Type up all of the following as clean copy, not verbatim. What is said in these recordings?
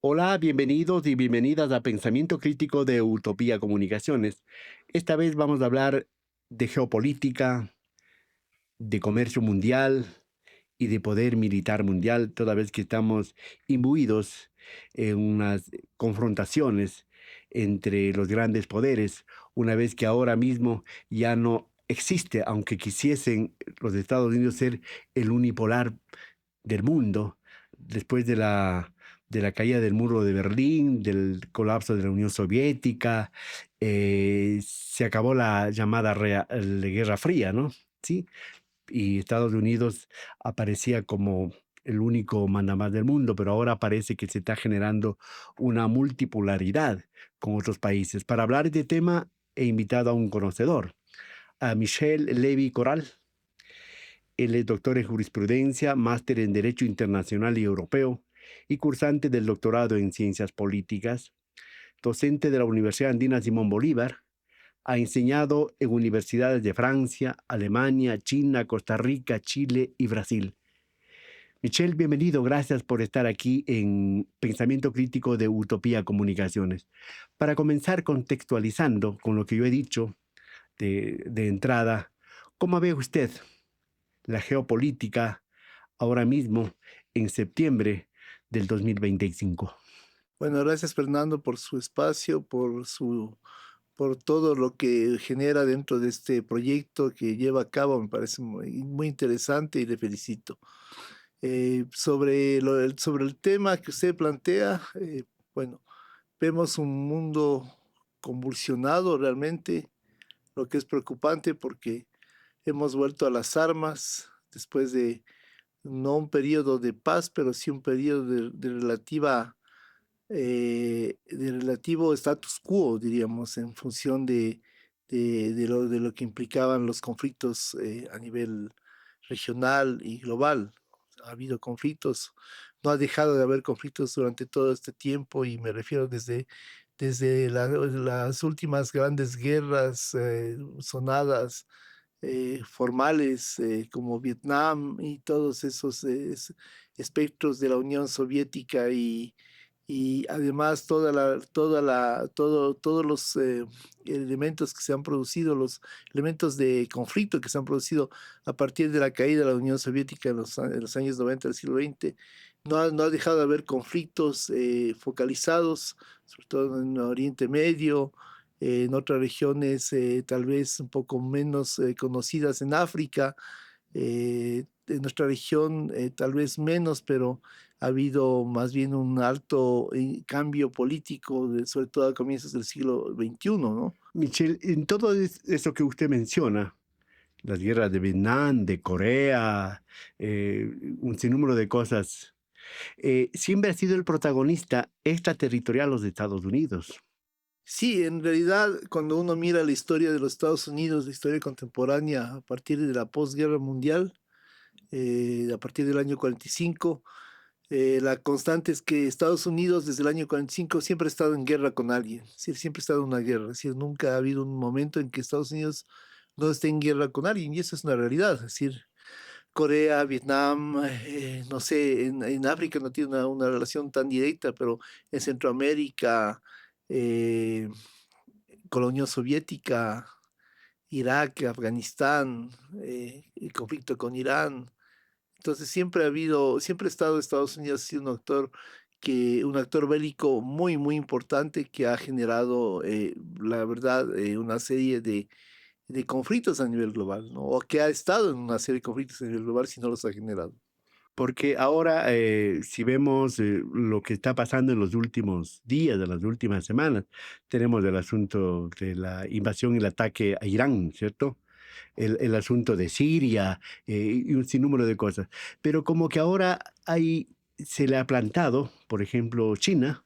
Hola, bienvenidos y bienvenidas a Pensamiento Crítico de Utopía Comunicaciones. Esta vez vamos a hablar de geopolítica, de comercio mundial y de poder militar mundial, toda vez que estamos imbuidos en unas confrontaciones entre los grandes poderes, una vez que ahora mismo ya no existe, aunque quisiesen los Estados Unidos ser el unipolar del mundo, después de la caída del muro de Berlín, del colapso de la Unión Soviética, se acabó la llamada Guerra Fría, ¿no? ¿Sí? Y Estados Unidos aparecía como el único mandamás del mundo, pero ahora parece que se está generando una multipolaridad con otros países. Para hablar de tema, he invitado a un conocedor, a Michel Levy Corral. Él es doctor en jurisprudencia, máster en Derecho Internacional y Europeo y cursante del doctorado en Ciencias Políticas, docente de la Universidad Andina Simón Bolívar. Ha enseñado en universidades de Francia, Alemania, China, Costa Rica, Chile y Brasil. Michelle, bienvenido. Gracias por estar aquí en Pensamiento Crítico de Utopía Comunicaciones. Para comenzar contextualizando con lo que yo he dicho de entrada, ¿cómo ve usted la geopolítica ahora mismo en septiembre del 2025? Bueno, gracias Fernando por su espacio, por todo lo que genera dentro de este proyecto que lleva a cabo. Me parece muy interesante y le felicito. Sobre el tema que usted plantea, bueno, vemos un mundo convulsionado realmente, lo que es preocupante porque hemos vuelto a las armas después de no un periodo de paz, pero sí un periodo de relativo status quo, diríamos, en función de lo que implicaban los conflictos a nivel regional y global. Ha habido conflictos, no ha dejado de haber conflictos durante todo este tiempo y me refiero desde las últimas grandes guerras sonadas, formales, como Vietnam y todos esos espectros de la Unión Soviética y además todos los elementos que se han producido, los elementos de conflicto que se han producido a partir de la caída de la Unión Soviética en los años 90 del siglo XX, no ha dejado de haber conflictos focalizados, sobre todo en Oriente Medio, en otras regiones tal vez un poco menos conocidas en África, en nuestra región tal vez menos, pero ha habido más bien un alto cambio político, sobre todo a comienzos del siglo XXI, ¿no? Michelle, en todo eso que usted menciona, las guerras de Vietnam, de Corea, un sinnúmero de cosas, siempre ha sido el protagonista extraterritorial los Estados Unidos. Sí, en realidad, cuando uno mira la historia de los Estados Unidos, la historia contemporánea a partir de la posguerra mundial, a partir del año 45, la constante es que Estados Unidos desde el año 45 siempre ha estado en guerra con alguien, es decir, siempre ha estado en una guerra, es decir, nunca ha habido un momento en que Estados Unidos no esté en guerra con alguien, y eso es una realidad, es decir, Corea, Vietnam, no sé, en África no tiene una relación tan directa, pero en Centroamérica, eh, con la Unión Soviética, Irak, Afganistán, el conflicto con Irán. Entonces siempre ha estado Estados Unidos siendo un actor bélico muy, muy importante que ha generado, la verdad, una serie de conflictos a nivel global, ¿no? O que ha estado en una serie de conflictos a nivel global si no los ha generado. Porque ahora, si vemos lo que está pasando en los últimos días, de las últimas semanas, tenemos el asunto de la invasión y el ataque a Irán, ¿cierto? El asunto de Siria y un sinnúmero de cosas. Pero como que ahora se le ha plantado, por ejemplo, China.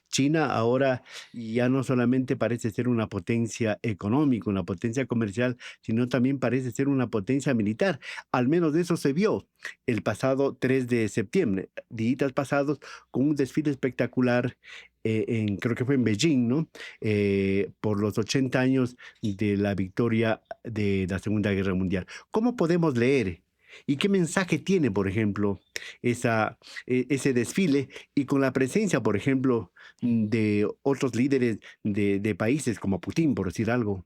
China ahora ya no solamente parece ser una potencia económica, una potencia comercial, sino también parece ser una potencia militar. Al menos eso se vio el pasado 3 de septiembre, días pasados, con un desfile espectacular creo que fue en Beijing, ¿no? Por los 80 años de la victoria de la Segunda Guerra Mundial. ¿Cómo podemos leer ¿Y qué mensaje tiene, por ejemplo, ese desfile y con la presencia, por ejemplo, de otros líderes de países como Putin, por decir algo?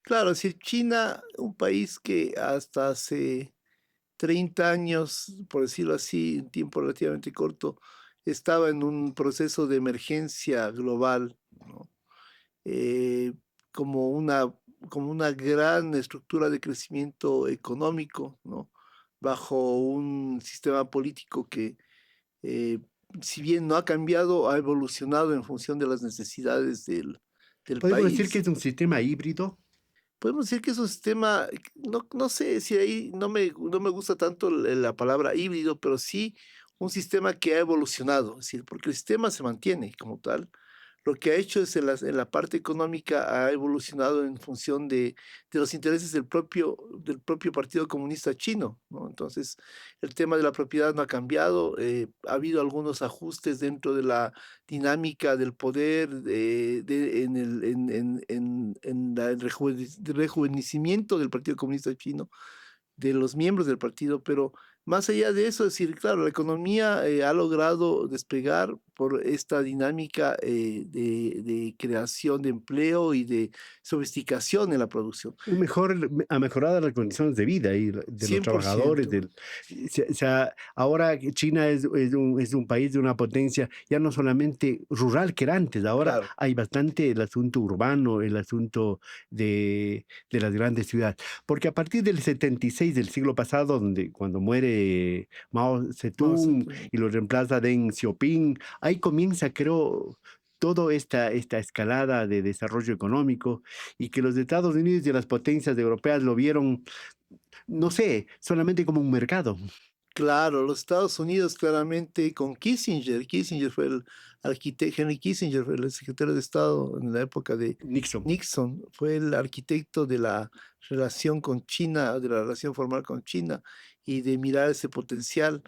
Claro, es decir, China, un país que hasta hace 30 años, por decirlo así, un tiempo relativamente corto, estaba en un proceso de emergencia global, ¿no? Eh, como una, como una gran estructura de crecimiento económico, ¿no? Bajo un sistema político que, eh, si bien no ha cambiado, ha evolucionado en función de las necesidades del Podemos decir que país. es un sistema híbrido. Podemos decir que es un sistema, no sé si ahí no me gusta tanto la palabra híbrido, pero sí un sistema que ha evolucionado, es decir, porque el sistema se mantiene como tal. Lo que ha hecho es en la parte económica ha evolucionado en función de los intereses del propio Partido Comunista Chino, ¿no? Entonces, el tema de la propiedad no ha cambiado, ha habido algunos ajustes dentro de la dinámica del poder, en el rejuvenecimiento del Partido Comunista Chino, de los miembros del partido, pero más allá de eso, es decir, claro, la economía ha logrado despegar por esta dinámica de creación de empleo y de sofisticación en la producción. Ha mejorado las condiciones de vida y de los cien por trabajadores. ciento Ahora que China es un país de una potencia ya no solamente rural que era antes, ahora Claro. hay bastante el asunto urbano, el asunto de las grandes ciudades. Porque a partir del 76 del siglo pasado, cuando muere Mao Mao Zedong Zedong. y lo reemplaza Deng Xiaoping, ahí comienza, creo, toda esta escalada de desarrollo económico y que los Estados Unidos y las potencias europeas lo vieron, no sé, solamente como un mercado. Claro, los Estados Unidos claramente con Kissinger fue el arquitecto, Henry Kissinger fue el secretario de Estado en la época de Nixon. Nixon, fue el arquitecto de la relación con China, de la relación formal con China y de mirar ese potencial.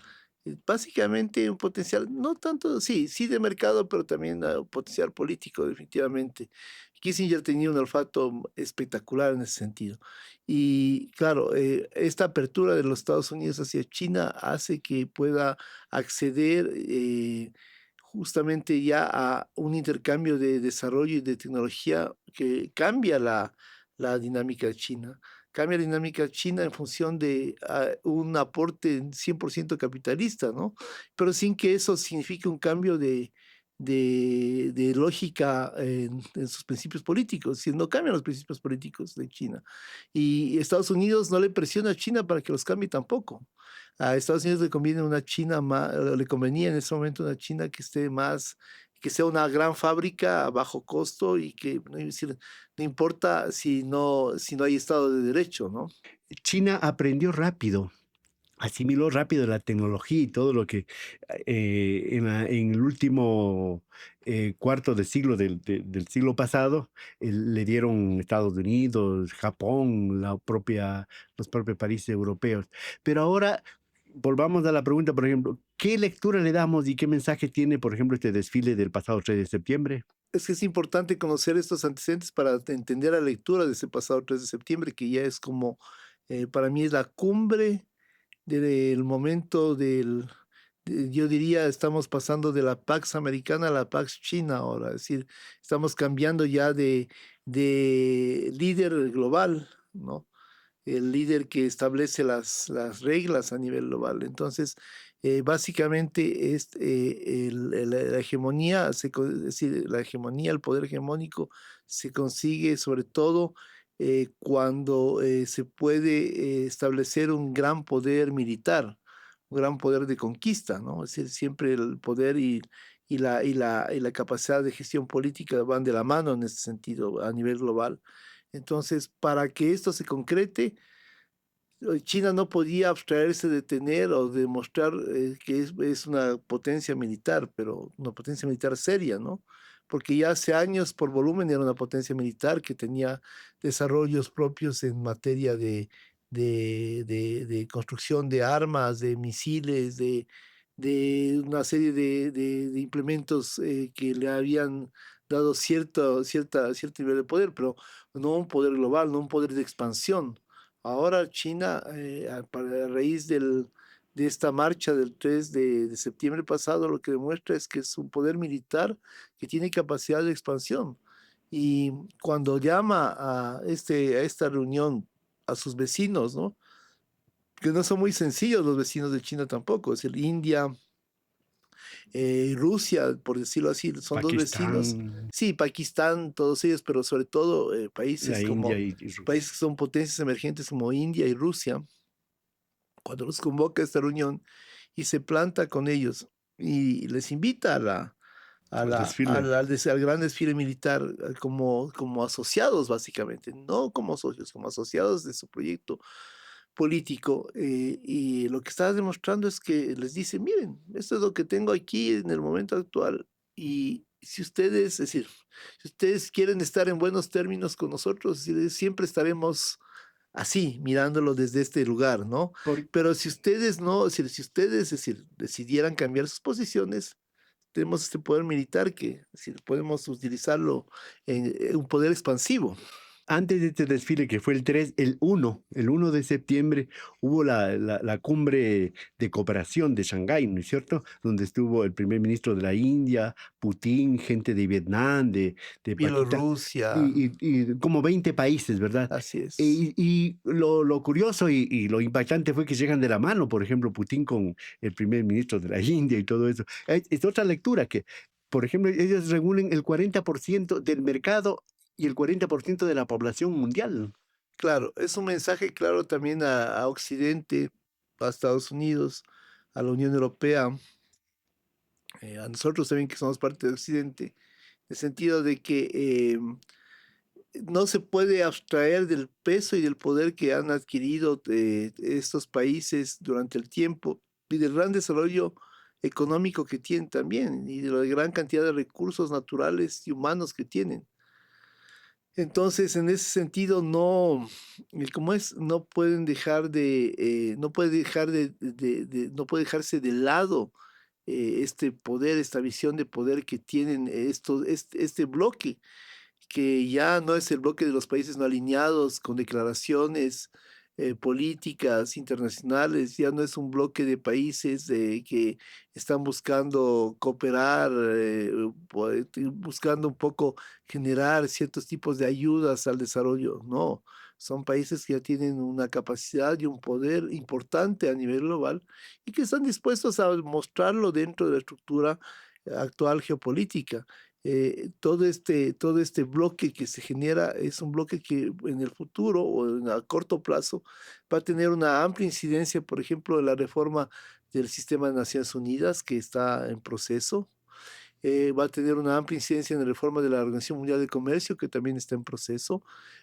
Básicamente un potencial, no tanto, sí de mercado, pero también un potencial político, definitivamente. Kissinger tenía un olfato espectacular en ese sentido. Y claro, esta apertura de los Estados Unidos hacia China hace que pueda acceder, justamente ya a un intercambio de desarrollo y de tecnología que cambia la dinámica china. Cambia la dinámica china en función de un aporte 100% capitalista, ¿no? Pero sin que eso signifique un cambio de lógica en sus principios políticos, si no cambian los principios políticos de China. Y Estados Unidos no le presiona a China para que los cambie tampoco. A Estados Unidos le conviene una China más, le convenía en ese momento una China que esté más, que sea una gran fábrica a bajo costo y que no, es decir, no importa si no hay Estado de Derecho, ¿no? China aprendió rápido, asimiló rápido la tecnología y todo lo que en el último cuarto de siglo del siglo pasado le dieron Estados Unidos, Japón, los propios países europeos. Pero ahora volvamos a la pregunta, por ejemplo, ¿qué lectura le damos y qué mensaje tiene, por ejemplo, este desfile del pasado 3 de septiembre? Es que es importante conocer estos antecedentes para entender la lectura de ese pasado 3 de septiembre, que ya es como, para mí es la cumbre del momento yo diría, estamos pasando de la Pax Americana a la Pax China ahora, es decir, estamos cambiando ya de líder global, ¿no? El líder que establece las reglas a nivel global. Entonces, básicamente es la hegemonía, es decir, la hegemonía, el poder hegemónico se consigue sobre todo cuando se puede establecer un gran poder militar, un gran poder de conquista, ¿no? Es decir, siempre el poder y la capacidad de gestión política van de la mano en ese sentido a nivel global. Entonces, para que esto se concrete, China no podía abstraerse de tener o demostrar que es una potencia militar, pero una potencia militar seria, ¿no? Porque ya hace años por volumen era una potencia militar que tenía desarrollos propios en materia de construcción de armas, de misiles, de una serie de implementos que le habían dado cierto nivel de poder, pero no un poder global, no un poder de expansión. Ahora China, a raíz de esta marcha del 3 de septiembre pasado, lo que demuestra es que es un poder militar que tiene capacidad de expansión. Y cuando llama a esta reunión a sus vecinos, ¿no? Que no son muy sencillos los vecinos de China tampoco, es decir, India, Rusia, por decirlo así, son dos vecinos. Pakistán, Sí, Pakistán, todos ellos, pero sobre todo la India y Rusia. países que son potencias emergentes como India y Rusia, cuando los convoca a esta reunión y se planta con ellos y les invita Al desfile. al gran desfile militar como asociados, básicamente, no como socios, como asociados de su proyecto político. Y lo que está demostrando es que les dice, miren, esto es lo que tengo aquí en el momento actual. Y si ustedes, es decir, si ustedes quieren estar en buenos términos con nosotros, es decir, siempre estaremos así, mirándolo desde este lugar, ¿no? Por- Pero si ustedes no, es decir, si ustedes, es decir, decidieran cambiar sus posiciones, tenemos este poder militar que, es decir, podemos utilizarlo en un poder expansivo. Antes de este desfile, que fue el 1 de septiembre, hubo la cumbre de cooperación de Shanghái, ¿no es cierto? Donde estuvo el primer ministro de la India, Putin, gente de Vietnam, de Pakistán, Bielorrusia, y como 20 países, ¿verdad? así es. Y lo curioso y lo impactante fue que llegan de la mano, por ejemplo, Putin con el primer ministro de la India y todo eso. Es otra lectura que, por ejemplo, ellos reúnen el 40% del mercado y el 40% de la población mundial. Claro, es un mensaje claro también a Occidente, a Estados Unidos, a la Unión Europea, a nosotros también que somos parte de Occidente, en el sentido de que no se puede abstraer del peso y del poder que han adquirido estos países durante el tiempo y del gran desarrollo económico que tienen también y de la gran cantidad de recursos naturales y humanos que tienen. Entonces, en ese sentido, no, como es, no pueden dejar no puede dejar no puede dejarse de lado este poder, esta visión de poder que tienen este bloque que ya no es el bloque de los países no alineados con declaraciones políticas internacionales, ya no es un bloque de países que están buscando cooperar, buscando un poco generar ciertos tipos de ayudas al desarrollo. No, son países que ya tienen una capacidad y un poder importante a nivel global y que están dispuestos a mostrarlo dentro de la estructura actual geopolítica. Todo este bloque que se genera es un bloque que en el futuro a corto plazo va a tener una amplia incidencia, por ejemplo, en la reforma del sistema de Naciones Unidas que está en proceso. Va a tener una amplia incidencia en la reforma de la Organización Mundial de Comercio, que también está en proceso.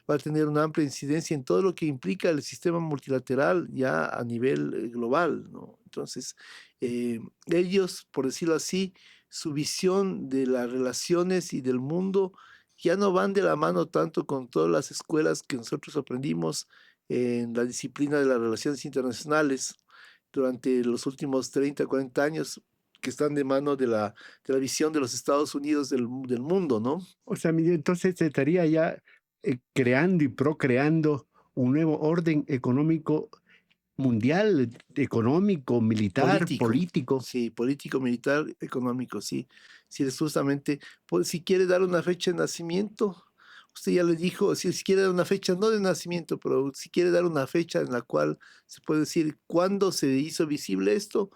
Va a tener una amplia incidencia en todo lo que implica el sistema multilateral ya a nivel global, ¿no? Entonces, ellos, por decirlo así, su visión de las relaciones y del mundo ya no van de la mano tanto con todas las escuelas que nosotros aprendimos en la disciplina de las relaciones internacionales durante los últimos 30, 40 años, que están de mano de la visión de los Estados Unidos del mundo, ¿no? O sea, entonces se estaría ya creando y procreando un nuevo orden económico mundial, económico, militar, Político, político. sí, político, militar, económico, sí. Si es justamente, pues, si quiere dar una fecha de nacimiento, usted ya le dijo, si quiere dar una fecha, no de nacimiento, pero si quiere dar una fecha en la cual se puede decir cuándo se hizo visible esto,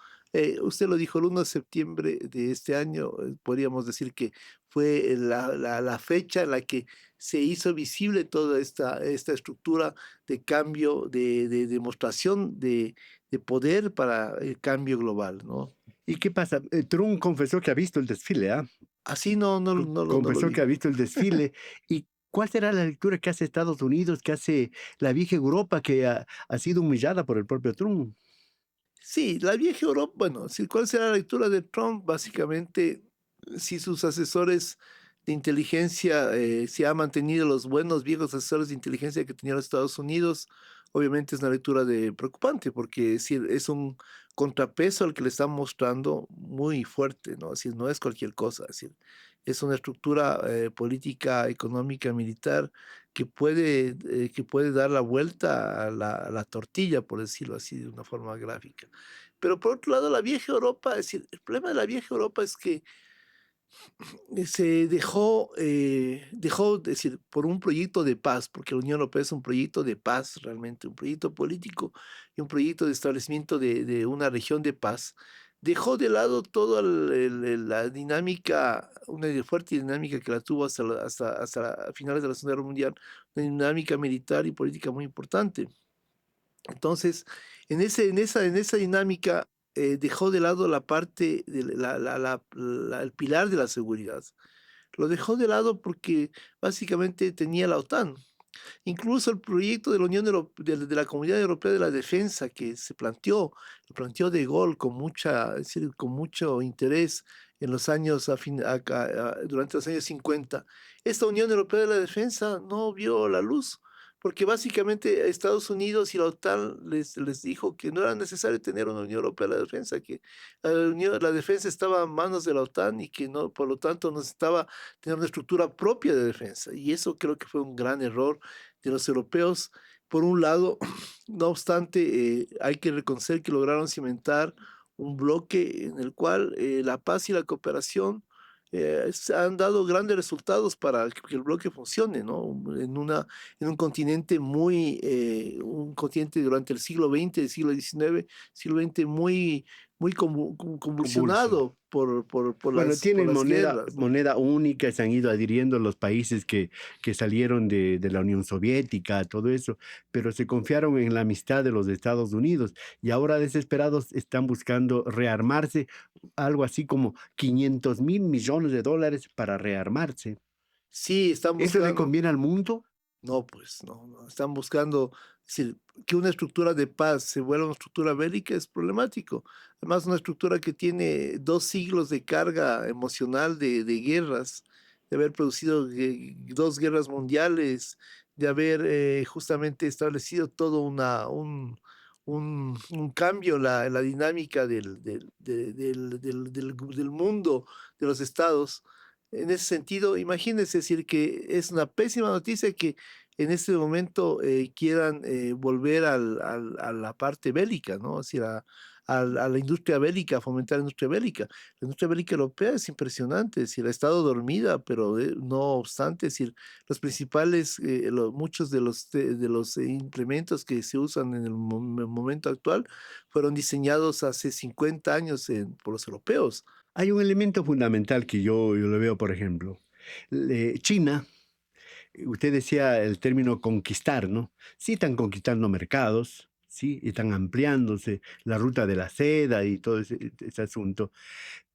usted lo dijo el 1 de septiembre de este año, podríamos decir que fue la fecha en la que se hizo visible toda esta estructura de cambio, de demostración de poder para el cambio global, ¿no? ¿Y qué pasa? Trump confesó que ha visto el desfile, ¿ah? Así no lo Confesó que ha dijo. visto el desfile. ¿Y cuál será la lectura que hace Estados Unidos, que hace la vieja Europa, que ha sido humillada por el propio Trump? Sí, la vieja Europa, bueno, sí, ¿cuál será la lectura de Trump? Básicamente, si sus asesores de inteligencia, si ha mantenido los buenos viejos asesores de inteligencia que tenían los Estados Unidos, obviamente es una lectura preocupante, porque es decir, es un contrapeso al que le están mostrando muy fuerte, ¿no? Es decir, no es cualquier cosa, es decir, es una estructura política, económica, militar que puede dar la vuelta a a la tortilla, por decirlo así, de una forma gráfica. Pero por otro lado, la vieja Europa, es decir, el problema de la vieja Europa es que se dejó, es decir, por un proyecto de paz, porque la Unión Europea es un proyecto de paz realmente, un proyecto político y un proyecto de establecimiento de una región de paz. Dejó de lado toda la dinámica, una fuerte dinámica que la tuvo hasta finales de la Segunda Guerra Mundial, una dinámica militar y política muy importante. Entonces, en esa dinámica, dejó de lado la parte de el pilar de la seguridad. Lo dejó de lado porque básicamente tenía la OTAN. Incluso el proyecto de la Unión de la Comunidad Europea de la Defensa que se planteó, lo planteó De Gaulle con mucha, es decir, con mucho interés en los años durante los años 50. Esta Unión Europea de la Defensa no vio la luz, porque básicamente Estados Unidos y la OTAN les dijo que no era necesario tener una Unión Europea de la Defensa, que la defensa estaba en manos de la OTAN y que no, por lo tanto, necesitaba tener una estructura propia de defensa. Y eso creo que fue un gran error de los europeos. Por un lado, no obstante, hay que reconocer que lograron cimentar un bloque en el cual la paz y la cooperación han dado grandes resultados para que el bloque funcione, ¿no? En un continente un continente durante el siglo XX, el siglo XX muy Convulso. convulsionado Bueno, por tienen las guerras, ¿no? moneda única, se han ido adhiriendo los países que salieron de la Unión Soviética, todo eso, pero se confiaron en la amistad de los Estados Unidos y ahora desesperados están buscando rearmarse, algo así como 500.000 millones de dólares para rearmarse. Sí, están ¿Eso le buscando. conviene al mundo? No, pues no, no. Están buscando, es decir, que una estructura de paz se vuelva una estructura bélica es problemático. Además, una estructura que tiene 2 siglos de carga emocional de guerras, de haber producido 2 guerras mundiales, de haber justamente establecido todo un cambio en la dinámica del mundo, de los estados. En ese sentido, imagínense, es decir, que es una pésima noticia que en este momento quieran volver a la parte bélica, ¿no? Es decir, a la industria bélica, a fomentar la industria bélica. La industria bélica europea es impresionante, es decir, ha estado dormida, pero no obstante, es decir, los principales, muchos de los implementos que se usan en el momento actual fueron diseñados hace 50 años por los europeos. Hay un elemento fundamental que yo lo veo, por ejemplo. China, usted decía el término conquistar, ¿no? Sí están conquistando mercados, sí, están ampliándose la ruta de la seda y todo ese asunto,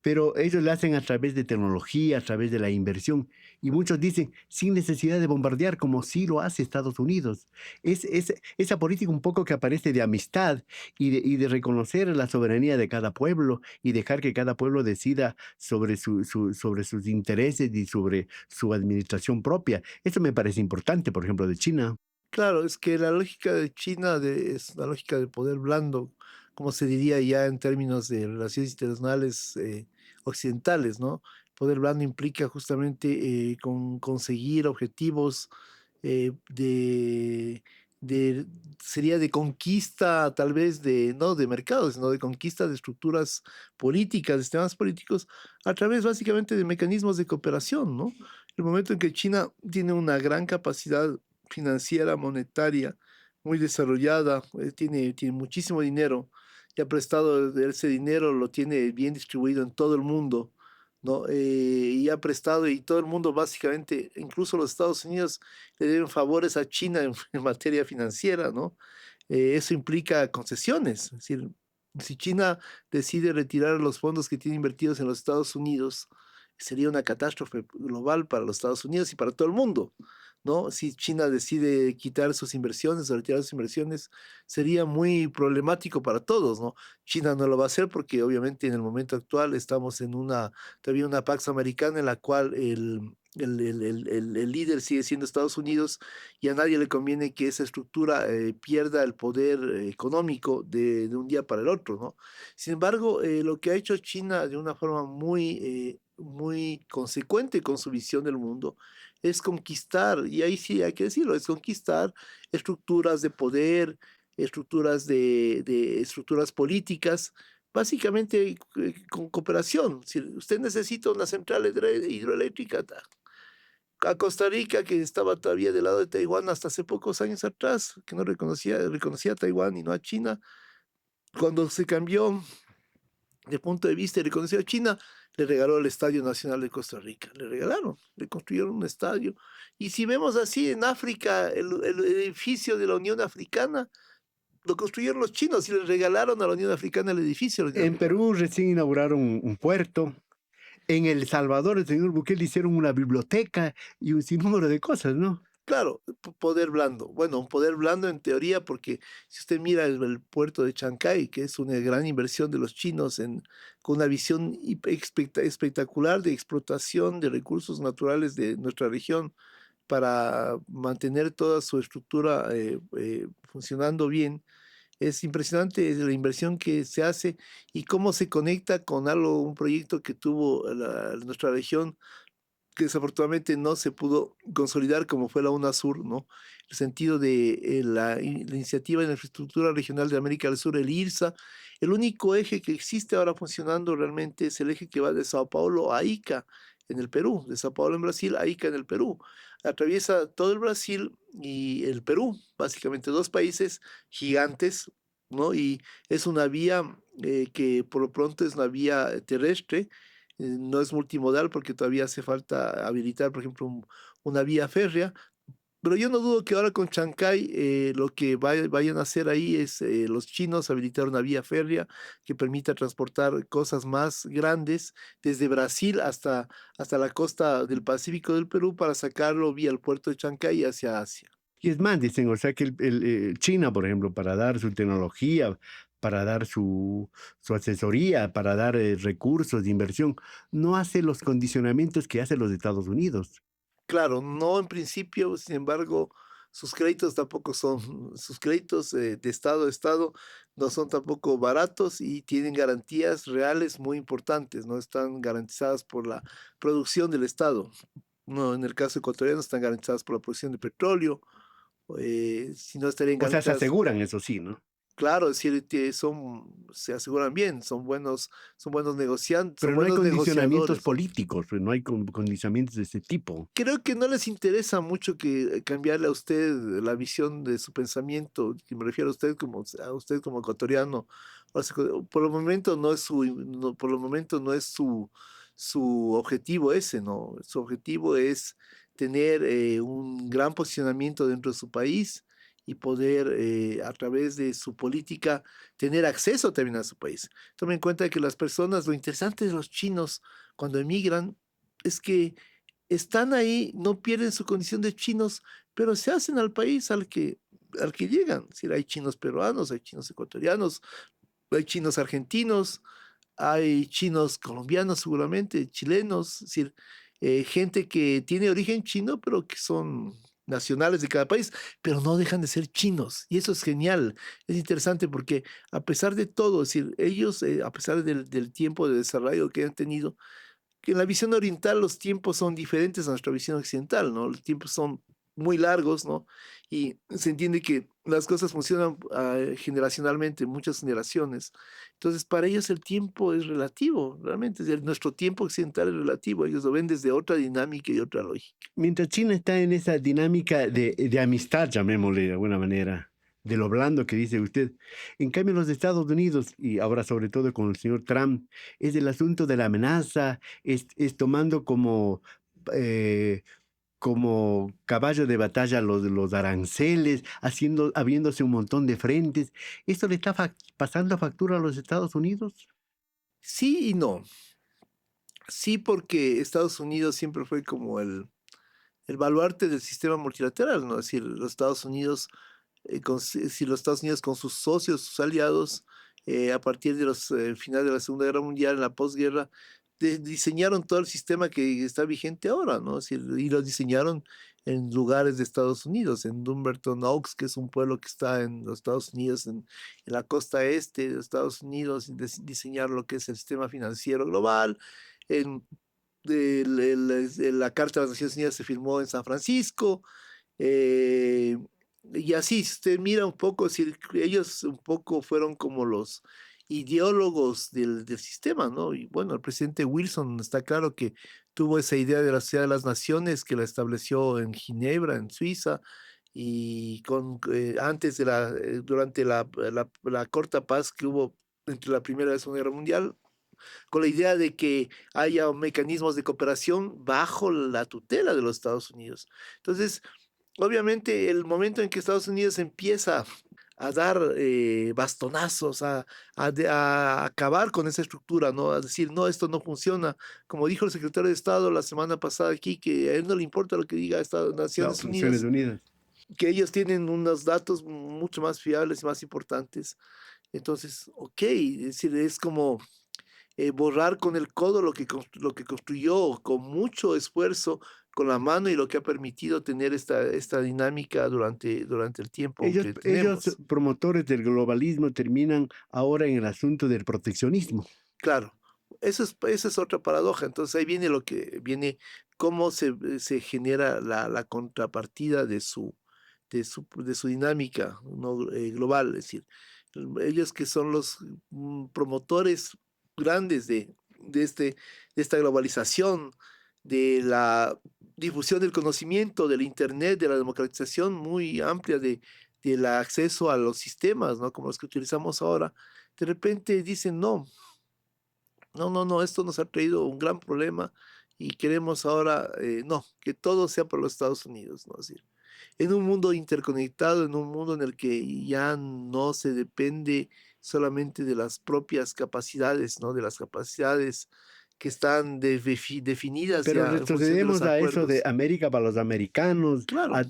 pero ellos lo hacen a través de tecnología, a través de la inversión. Y muchos dicen, sin necesidad de bombardear, como sí lo hace Estados Unidos. Es esa política un poco que aparece de amistad y de reconocer la soberanía de cada pueblo y dejar que cada pueblo decida sobre, sobre sus intereses y sobre su administración propia. Eso me parece importante, por ejemplo, de China. Claro, es que la lógica de China es la lógica del poder blando, como se diría ya en términos de relaciones internacionales occidentales, ¿no? Poder blando implica justamente conseguir objetivos eh, de, sería de conquista tal vez no de mercados, sino de conquista de estructuras políticas, de sistemas políticos, a través básicamente de mecanismos de cooperación, ¿no? El momento en que China tiene una gran capacidad financiera, monetaria, muy desarrollada, tiene muchísimo dinero y ha prestado ese dinero, lo tiene bien distribuido en todo el mundo, ¿no? Y ha prestado y todo el mundo básicamente, incluso los Estados Unidos, le deben favores a China en materia financiera, ¿no? Eso implica concesiones, es decir, si China decide retirar los fondos que tiene invertidos en los Estados Unidos, sería una catástrofe global para los Estados Unidos y para todo el mundo. ¿No? Si China decide quitar sus inversiones o retirar sus inversiones, sería muy problemático para todos, ¿no? China no lo va a hacer porque obviamente en el momento actual estamos en todavía una Pax Americana en la cual el líder sigue siendo Estados Unidos y a nadie le conviene que esa estructura pierda el poder económico de un día para el otro, ¿no? Sin embargo, lo que ha hecho China de una forma muy consecuente con su visión del mundo es conquistar, y ahí sí hay que decirlo, es conquistar estructuras de poder, estructuras de estructuras políticas, básicamente con cooperación. Si usted necesita una central hidroeléctrica, a Costa Rica, que estaba todavía del lado de Taiwán hasta hace pocos años atrás, que no reconocía a Taiwán y no a China, cuando se cambió de punto de vista y reconoció a China, le regaló el Estadio Nacional de Costa Rica. Le regalaron, le construyeron un estadio. Y si vemos así en África, el edificio de la Unión Africana, lo construyeron los chinos y le regalaron a la Unión Africana el edificio de la Unión En Africana. Perú recién inauguraron un puerto. En El Salvador, el señor Bukele hicieron una biblioteca y un sinnúmero de cosas, ¿no? Claro, poder blando. Bueno, un poder blando en teoría, porque si usted mira el puerto de Chancay, que es una gran inversión de los chinos con una visión espectacular de explotación de recursos naturales de nuestra región para mantener toda su estructura funcionando bien, es impresionante la inversión que se hace y cómo se conecta con algo, un proyecto que tuvo nuestra región que desafortunadamente no se pudo consolidar como fue la UNASUR, ¿no? El sentido de la iniciativa en la infraestructura regional de América del Sur, el IRSA, el único eje que existe ahora funcionando realmente es el eje que va de Sao Paulo a Ica, en el Perú, de Sao Paulo en Brasil a Ica en el Perú. Atraviesa todo el Brasil y el Perú, básicamente dos países gigantes, ¿no? Y es una vía que por lo pronto es una vía terrestre, no es multimodal porque todavía hace falta habilitar, por ejemplo, una vía férrea, pero yo no dudo que ahora con Chancay lo que vayan a hacer ahí es los chinos habilitar una vía férrea que permita transportar cosas más grandes desde Brasil hasta la costa del Pacífico del Perú para sacarlo vía el puerto de Chancay hacia Asia. Y es más, dicen, o sea que China, por ejemplo, para dar su tecnología, para dar su asesoría, para dar recursos de inversión, no hace los condicionamientos que hacen los Estados Unidos. Claro, no en principio, sin embargo, sus créditos tampoco son, sus créditos de Estado a Estado no son tampoco baratos y tienen garantías reales muy importantes, no están garantizadas por la producción del Estado. No, en el caso ecuatoriano están garantizadas por la producción de petróleo, si no estarían O sea, se garantizadas. aseguran, eso sí, ¿no? Claro, es decir, que se aseguran bien, son buenos negociantes, son Pero no hay buenos negociamientos negociadores. políticos, pues, no hay condicionamientos de ese tipo. Creo que no les interesa mucho que cambiarle a usted la visión de su pensamiento, que me refiero a usted como ecuatoriano. O sea, por el momento no es por el momento no es su objetivo ese, ¿no? Su objetivo es tener un gran posicionamiento dentro de su país y poder a través de su política tener acceso también a su país. Tome en cuenta que las personas, lo interesante de los chinos cuando emigran es que están ahí, no pierden su condición de chinos, pero se hacen al país al que llegan. Es decir, hay chinos peruanos, hay chinos ecuatorianos, hay chinos argentinos, hay chinos colombianos seguramente, chilenos, es decir, gente que tiene origen chino, pero que son nacionales de cada país, pero no dejan de ser chinos. Y eso es genial, es interesante porque a pesar de todo, es decir, ellos, a pesar del tiempo de desarrollo que han tenido, que en la visión oriental los tiempos son diferentes a nuestra visión occidental, ¿no? Los tiempos son muy largos, ¿no? Y se entiende que las cosas funcionan generacionalmente, muchas generaciones. Entonces, para ellos el tiempo es relativo, realmente. Es decir, nuestro tiempo occidental es relativo, ellos lo ven desde otra dinámica y otra lógica. Mientras China está en esa dinámica de amistad, llamémosle de alguna manera, de lo blando que dice usted, en cambio los Estados Unidos, y ahora sobre todo con el señor Trump, es el asunto de la amenaza, es tomando eh, como caballo de batalla los aranceles, habiéndose un montón de frentes. ¿Esto le está pasando factura a los Estados Unidos? Sí y no. Sí, porque Estados Unidos siempre fue como el baluarte del sistema multilateral, ¿no? Es decir, los Estados Unidos si los Estados Unidos con sus socios, sus aliados, a partir de los final de la Segunda Guerra Mundial, en la posguerra, diseñaron todo el sistema que está vigente ahora, ¿no? Es decir, y lo diseñaron en lugares de Estados Unidos, en Dumbarton Oaks, que es un pueblo que está en los Estados Unidos, en la costa este de Estados Unidos, y diseñar lo que es el sistema financiero global. En, la Carta de las Naciones Unidas se firmó en San Francisco. eh, y así, si usted mira un poco, si ellos un poco fueron como los ideólogos del sistema, ¿no? Y bueno, el presidente Wilson está claro que tuvo esa idea de la Sociedad de las Naciones que la estableció en Ginebra, en Suiza, y antes de durante la corta paz que hubo entre la Primera y la Segunda Guerra Mundial, con la idea de que haya mecanismos de cooperación bajo la tutela de los Estados Unidos. Entonces, obviamente, el momento en que Estados Unidos empieza a dar bastonazos, a acabar con esa estructura, ¿no? A decir, no, esto no funciona. Como dijo el secretario de Estado la semana pasada aquí, que a él no le importa lo que diga Claro, Naciones Naciones Unidas, Unidas. que ellos tienen unos datos mucho más fiables y más importantes. Entonces, ok, es decir, es como borrar con el codo lo que construyó con mucho esfuerzo con la mano y lo que ha permitido tener esta dinámica durante el tiempo que Ellos, tenemos. promotores del globalismo, terminan ahora en el asunto del proteccionismo. Claro, esa es otra paradoja. Entonces ahí viene lo que viene, cómo se genera la contrapartida de su dinámica, ¿no? Global. Es decir, ellos que son los promotores grandes de esta globalización, de la difusión del conocimiento, del Internet, de la democratización muy amplia del acceso a los sistemas, ¿no? Como los que utilizamos ahora, de repente dicen no. No, no, no, esto nos ha traído un gran problema y queremos ahora, no, que todo sea por los Estados Unidos, ¿no? Es decir, en un mundo interconectado, en un mundo en el que ya no se depende solamente de las propias capacidades, ¿no? De las capacidades que están definidas Pero ya en función de los retrocedemos a eso de acuerdos. América para los americanos, Claro, a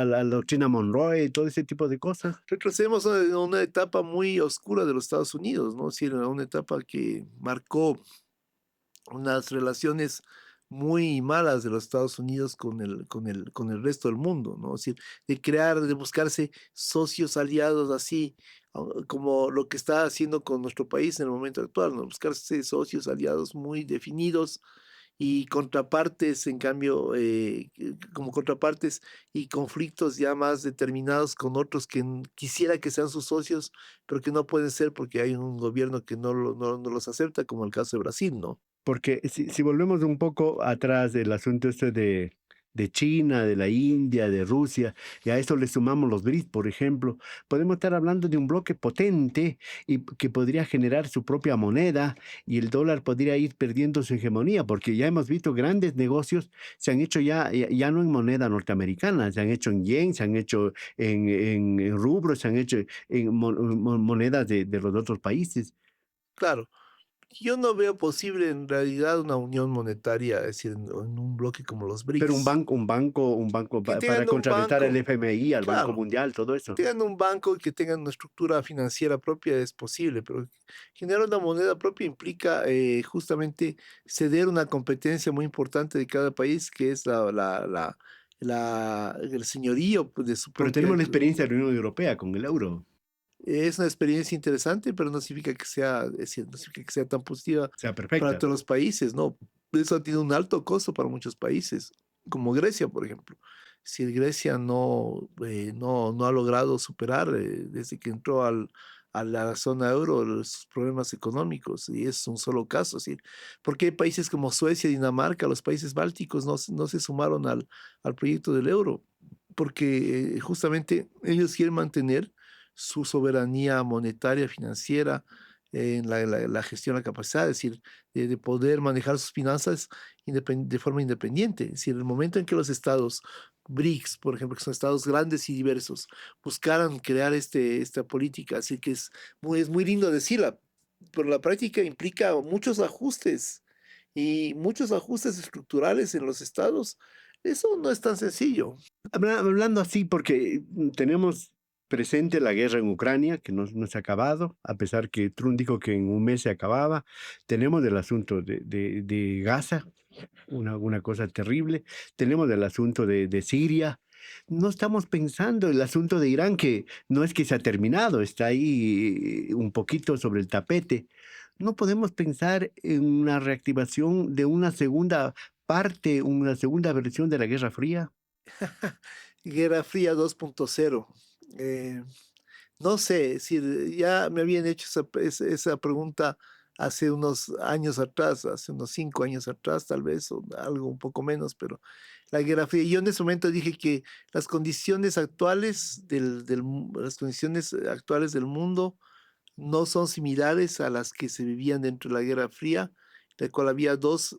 la doctrina Monroe, todo ese tipo de cosas. retrocedemos a una etapa muy oscura de los Estados Unidos, ¿no? Es decir, a una etapa que marcó unas relaciones muy malas de los Estados Unidos con el resto del mundo, ¿no? Es decir, de buscarse socios aliados así, como lo que está haciendo con nuestro país en el momento actual, ¿no? Buscarse socios aliados muy definidos y contrapartes, en cambio, como contrapartes y conflictos ya más determinados con otros que quisiera que sean sus socios, pero que no pueden ser porque hay un gobierno que no los acepta, como el caso de Brasil, ¿no? Porque si volvemos un poco atrás del asunto este de China, de la India, de Rusia, y a eso le sumamos los BRICS, por ejemplo, podemos estar hablando de un bloque potente y que podría generar su propia moneda y el dólar podría ir perdiendo su hegemonía, porque ya hemos visto grandes negocios se han hecho ya no en moneda norteamericana, se han hecho en yen, se han hecho en rubros, se han hecho en monedas de los otros países. Claro. Yo no veo posible en realidad una unión monetaria, es decir, en un bloque como los Pero BRICS, un banco que para tengan un contrarrestar al banco, FMI, al Banco claro, Mundial, todo eso. tengan un banco y que tengan una estructura financiera propia es posible, pero generar una moneda propia implica justamente ceder una competencia muy importante de cada país, que es el señorío pues, de su Pero propia. tenemos la experiencia de la Unión Europea con el euro. Es una experiencia interesante, pero no significa que sea, es decir, no significa que sea tan positiva O sea, para perfecta. todos los países, ¿no? Eso tiene un alto costo para muchos países, como Grecia, por ejemplo. Si Grecia no ha logrado superar desde que entró a la zona euro los problemas económicos, y es un solo caso, es decir, ¿por qué países como Suecia, Dinamarca, los países bálticos no se sumaron al proyecto del euro? Porque justamente ellos quieren mantener su soberanía monetaria, financiera, en la gestión, la capacidad, es decir, de poder manejar sus finanzas de forma independiente. Es decir, el momento en que los estados BRICS, por ejemplo, que son estados grandes y diversos, buscaran crear esta política, así que es muy lindo decirla, pero la práctica implica muchos ajustes y muchos ajustes estructurales en los estados. Eso no es tan sencillo. Hablando así, porque tenemos Presente la guerra en Ucrania, que no se ha acabado, a pesar que Trump dijo que en un mes se acababa. Tenemos el asunto de Gaza, una cosa terrible. Tenemos el asunto de Siria. No estamos pensando el asunto de Irán, que no es que se ha terminado, está ahí un poquito sobre el tapete. No podemos pensar en una reactivación de una segunda parte, una segunda versión de la Guerra Fría. Guerra Fría 2.0. Eh, no sé, si ya me habían hecho esa pregunta hace unos años atrás, hace unos 5 años atrás, tal vez, o algo un poco menos, pero la Guerra Fría. Yo en ese momento dije que las condiciones actuales las condiciones actuales del mundo no son similares a las que se vivían dentro de la Guerra Fría, de la cual había dos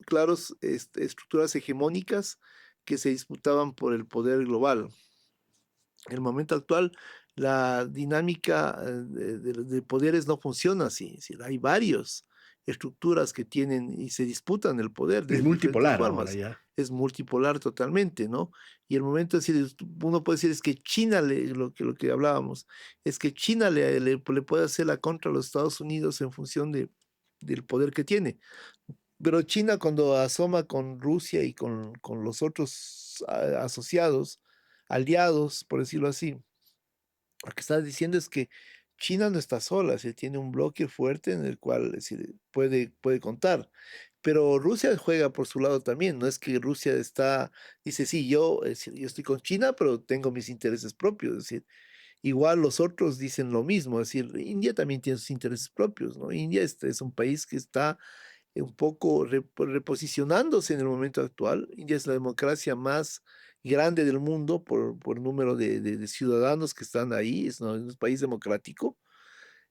claros estructuras hegemónicas que se disputaban por el poder global. En el momento actual, la dinámica de poderes no funciona así. Es decir, hay varias estructuras que tienen y se disputan el poder Es de diferentes multipolar ahora formas. ya. Es multipolar totalmente, ¿no? Y el momento de decir, uno puede decir es que China, lo que hablábamos, es que China le puede hacer la contra a los Estados Unidos en función del poder que tiene. Pero China cuando asoma con Rusia y con los otros asociados, aliados, por decirlo así, lo que está diciendo es que China no está sola, se tiene un bloque fuerte en el cual es decir, puede contar. Pero Rusia juega por su lado también, no es que Rusia dice, sí, es decir, yo estoy con China, pero tengo mis intereses propios, es decir, igual los otros dicen lo mismo, es decir, India también tiene sus intereses propios, ¿no? India es un país que está un poco reposicionándose en el momento actual. India es la democracia más grande del mundo por número de ciudadanos que están ahí, ¿no? Es un país democrático.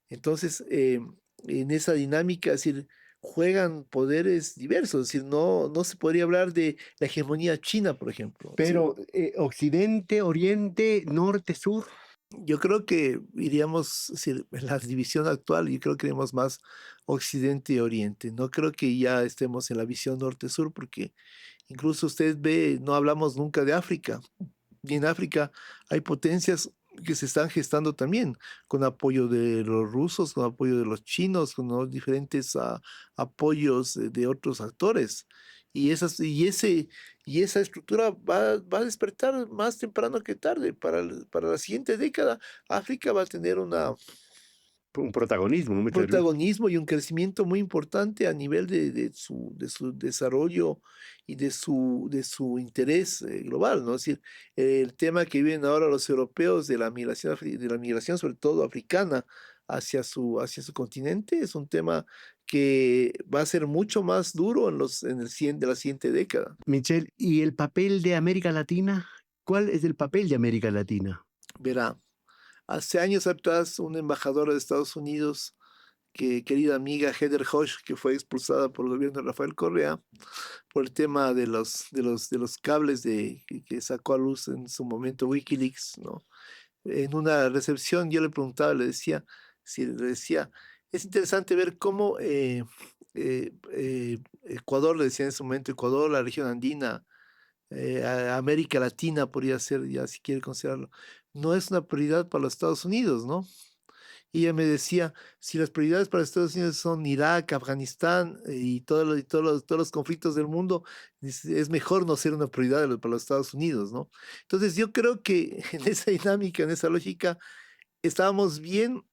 Entonces, en esa dinámica, es decir, juegan poderes diversos, es decir, no se podría hablar de la hegemonía china, por ejemplo. Es decir, Pero Occidente, Oriente, Norte, Sur. yo creo que iríamos, es decir, en la división actual, yo creo que iríamos más Occidente y Oriente. No creo que ya estemos en la visión norte-sur, porque incluso usted ve, no hablamos nunca de África. Y en África hay potencias que se están gestando también, con apoyo de los rusos, con apoyo de los chinos, con los diferentes apoyos de otros actores. Y esa estructura va a despertar más temprano que tarde. Para la siguiente década, África va a tener Un protagonismo, un protagonismo y un crecimiento muy importante a nivel de su desarrollo y de su interés global, ¿no? Es decir, el tema que viven ahora los europeos de la migración, sobre todo africana, hacia su continente, es un tema que va a ser mucho más duro de la siguiente década. Michelle, ¿y el papel de América Latina? ¿Cuál es el papel de América Latina? Verá, hace años atrás, una embajadora de Estados Unidos, querida amiga Heather Hodge, que fue expulsada por el gobierno de Rafael Correa, por el tema de los cables que sacó a luz en su momento Wikileaks, ¿no? En una recepción yo le preguntaba, le decía, es interesante ver cómo Ecuador, le decía en ese momento, Ecuador, la región andina, América Latina podría ser, ya si quiere considerarlo, no es una prioridad para los Estados Unidos, ¿no? Y ella me decía, si las prioridades para Estados Unidos son Irak, Afganistán y todos los conflictos del mundo, es mejor no ser una prioridad para los Estados Unidos, ¿no? Entonces yo creo que en esa dinámica, en esa lógica, estábamos bien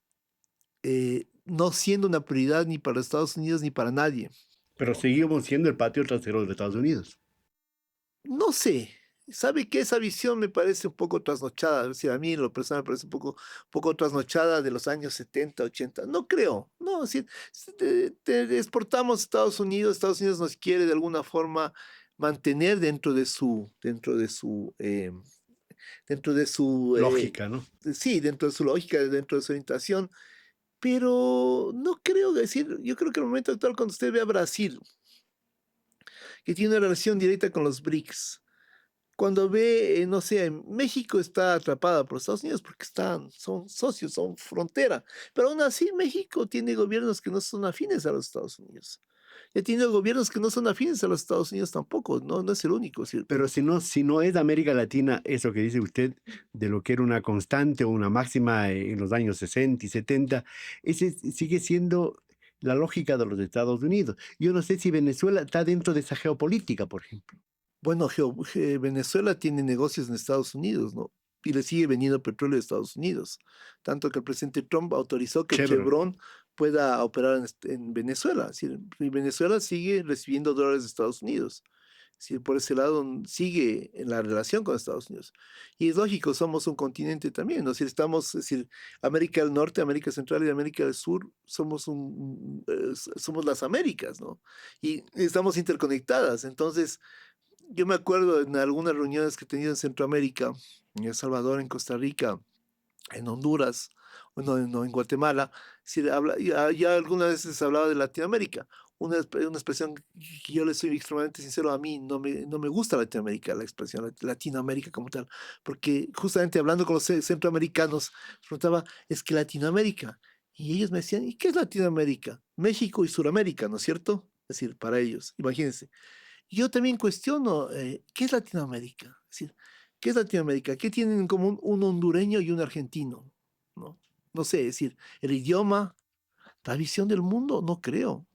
no siendo una prioridad ni para los Estados Unidos ni para nadie. Pero seguimos siendo el patio trasero de Estados Unidos. No sé, ¿sabe qué? Esa visión me parece un poco trasnochada. Es decir, a mí en lo personal me parece un poco trasnochada de los años 70, 80. No creo, no, es decir, te exportamos a Estados Unidos nos quiere de alguna forma mantener Lógica, ¿no? sí, dentro de su lógica, dentro de su orientación, pero no creo decir, yo creo que en el momento actual cuando usted ve a Brasil, que tiene una relación directa con los BRICS, cuando ve, no sé, México está atrapada por Estados Unidos porque son socios, son frontera, pero aún así México tiene gobiernos que no son afines a los Estados Unidos. Y ha tenido gobiernos que no son afines a los Estados Unidos tampoco, no, no es el único, es decir, Pero si no es América Latina, eso que dice usted, de lo que era una constante o una máxima en los años 60 y 70, ese sigue siendo la lógica de los Estados Unidos. Yo no sé si Venezuela está dentro de esa geopolítica, por ejemplo. bueno, Venezuela tiene negocios en Estados Unidos, ¿no? Y le sigue vendiendo petróleo a Estados Unidos. Tanto que el presidente Trump autorizó que Chevron. Chevron pueda operar en Venezuela. Es decir, y Venezuela sigue recibiendo dólares de Estados Unidos. Sí, por ese lado sigue en la relación con Estados Unidos. Y es lógico, somos un continente también, ¿no? Si estamos, es decir, América del Norte, América Central y América del Sur, somos somos las Américas, ¿no? Y estamos interconectadas. Entonces, yo me acuerdo en algunas reuniones que he tenido en Centroamérica, en El Salvador, en Costa Rica, en Honduras, o no, en Guatemala, si ya algunas veces hablaba de Latinoamérica. Una expresión que yo le soy extremadamente sincero, a mí no me gusta Latinoamérica, la expresión Latinoamérica como tal, porque justamente hablando con los centroamericanos, preguntaba, es que Latinoamérica, y ellos me decían, ¿y qué es Latinoamérica? México y Suramérica, ¿no es cierto? Es decir, para ellos, imagínense. Yo también cuestiono, ¿qué es Latinoamérica? Es decir, ¿qué es Latinoamérica? ¿Qué tienen en común un hondureño y un argentino? ¿No? No sé, es decir, el idioma, la visión del mundo, no creo.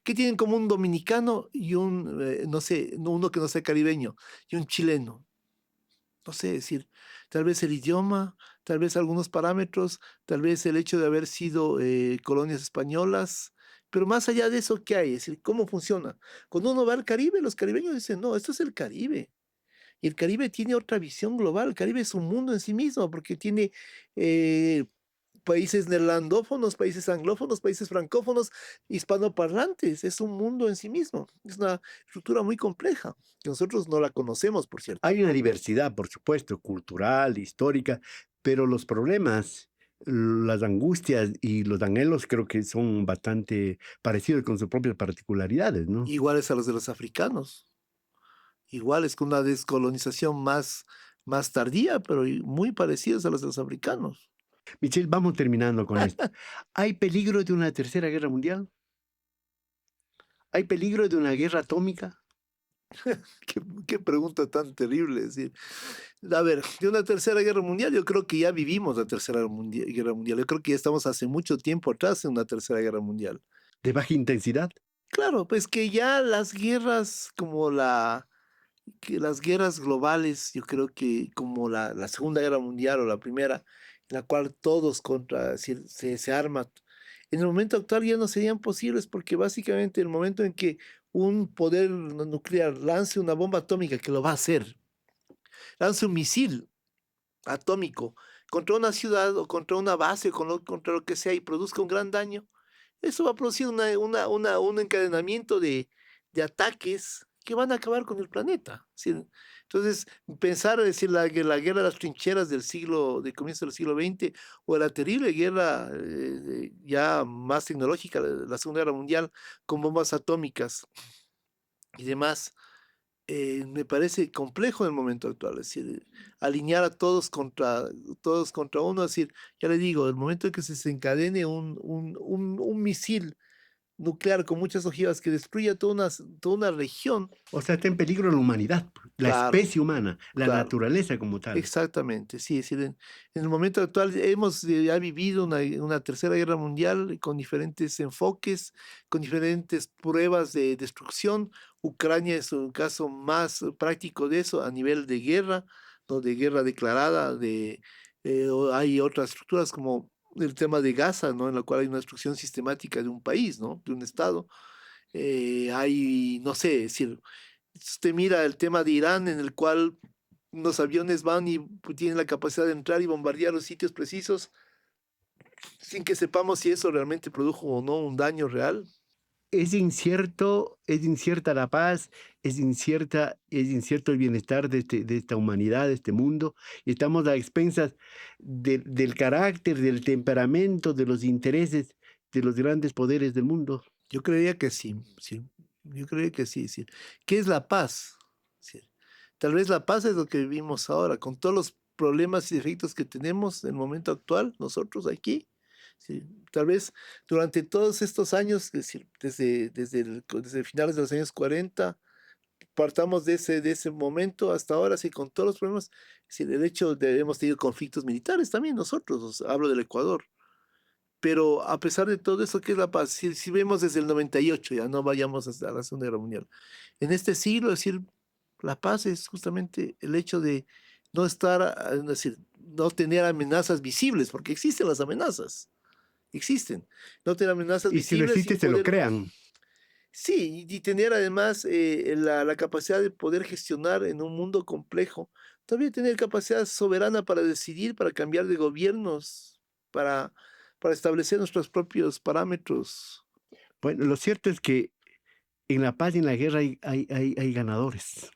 ¿Qué tienen en común un dominicano y no sé, uno que no sea caribeño, y un chileno? No sé, es decir, tal vez el idioma, tal vez algunos parámetros, tal vez el hecho de haber sido colonias españolas, pero más allá de eso, ¿qué hay? Es decir, ¿cómo funciona? Cuando uno va al Caribe, los caribeños dicen, no, esto es el Caribe. Y el Caribe tiene otra visión global. El Caribe es un mundo en sí mismo porque tiene eh, países neerlandófonos, países anglófonos, países francófonos, hispanoparlantes. Es un mundo en sí mismo. Es una estructura muy compleja que nosotros no la conocemos, por cierto. Hay una diversidad, por supuesto, cultural, histórica, pero los problemas, las angustias y los anhelos creo que son bastante parecidos con sus propias particularidades, ¿no? Iguales a los de los africanos, iguales con una descolonización más tardía, pero muy parecidas a los de los africanos. Michelle, vamos terminando con esto. ¿Hay peligro de una tercera guerra mundial? ¿Hay peligro de una guerra atómica? Qué pregunta tan terrible. Es decir, a ver, de una tercera guerra mundial, yo creo que ya vivimos la guerra mundial. Yo creo que ya estamos hace mucho tiempo atrás en una tercera guerra mundial. ¿De baja intensidad? Claro, pues que ya las guerras que las guerras globales, yo creo que como la Segunda Guerra Mundial o la Primera, en la cual todos contra, se arman, en el momento actual ya no serían posibles porque básicamente el momento en que un poder nuclear lance una bomba atómica, que lo va a hacer, lance un misil atómico contra una ciudad o contra una base, contra lo que sea y produzca un gran daño, eso va a producir un encadenamiento de ataques que van a acabar con el planeta. ¿Sí? Entonces, pensar, decir, la guerra de las trincheras del comienzo del siglo XX, o la terrible guerra ya más tecnológica, la Segunda Guerra Mundial, con bombas atómicas y demás, me parece complejo en el momento actual. Es decir, alinear a todos contra uno, es decir, ya le digo, el momento en que se desencadene un misil nuclear con muchas ojivas que destruya toda una región. O sea, está en peligro la humanidad, la Claro, especie humana, la claro, naturaleza como tal. exactamente, sí, es decir, en el momento actual hemos ya vivido una tercera guerra mundial con diferentes enfoques, con diferentes pruebas de destrucción. Ucrania es un caso más práctico de eso a nivel de guerra, no de guerra declarada, hay otras estructuras como el tema de Gaza, ¿no? En la cual hay una destrucción sistemática de un país, ¿no? De un estado. Hay, no sé, es decir, usted mira el tema de Irán, en el cual unos aviones van y tienen la capacidad de entrar y bombardear los sitios precisos sin que sepamos si eso realmente produjo o no un daño real. Es incierta la paz, es incierto el bienestar de esta humanidad, de este mundo, y estamos a expensas del carácter, del temperamento, de los intereses de los grandes poderes del mundo. Yo creería que sí, sí. Yo creería que sí, sí. ¿Qué es la paz? Sí. Tal vez la paz es lo que vivimos ahora, con todos los problemas y defectos que tenemos en el momento actual, nosotros aquí. Sí, tal vez durante todos estos años, es decir, desde finales de los años 40, partamos de ese momento hasta ahora, sí, con todos los problemas, es decir, el hecho de hemos tenido conflictos militares también nosotros, o sea, hablo del Ecuador. Pero a pesar de todo eso, ¿qué es la paz? Si vemos desde el 98, ya no vayamos hasta la Segunda Guerra Mundial. En este siglo, es decir, la paz es justamente el hecho de no estar, es decir, no tener amenazas visibles, porque existen las amenazas, existen. No tener amenazas Y si no visibles y existe, se lo poder, crean. sí, y tener además la capacidad de poder gestionar en un mundo complejo, también tener capacidad soberana para decidir, para cambiar de gobiernos, para, para establecer nuestros propios parámetros Bueno, lo cierto es que en la paz y en la guerra hay ganadores.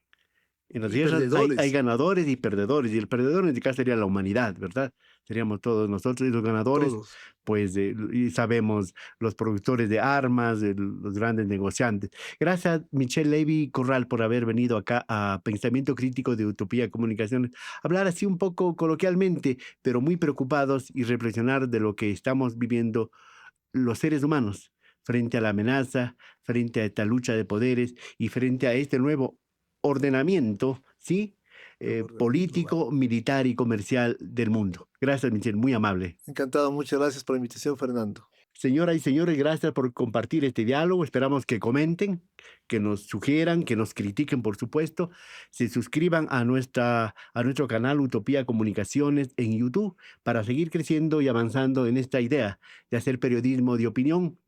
En las y guerras hay perdedores, ganadores y perdedores, y el perdedor en este caso sería la humanidad, ¿verdad? Seríamos todos nosotros y los ganadores, todos. pues, y sabemos, los productores de armas, los grandes negociantes. Gracias, Michelle Levy Corral, por haber venido acá a Pensamiento Crítico de Utopía Comunicaciones, hablar así un poco coloquialmente, pero muy preocupados y reflexionar de lo que estamos viviendo los seres humanos frente a la amenaza, frente a esta lucha de poderes y frente a este nuevo ordenamiento, ¿sí? El orden global. Político, militar y comercial del mundo. Gracias, Michelle, muy amable. Encantado, muchas gracias por la invitación, Fernando. Señoras y señores, gracias por compartir este diálogo. Esperamos que comenten, que nos sugieran, que nos critiquen, por supuesto. Se suscriban a nuestro canal Utopía Comunicaciones en YouTube para seguir creciendo y avanzando en esta idea de hacer periodismo de opinión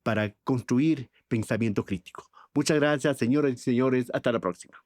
para construir pensamiento crítico. Muchas gracias, señoras y señores. Hasta la próxima.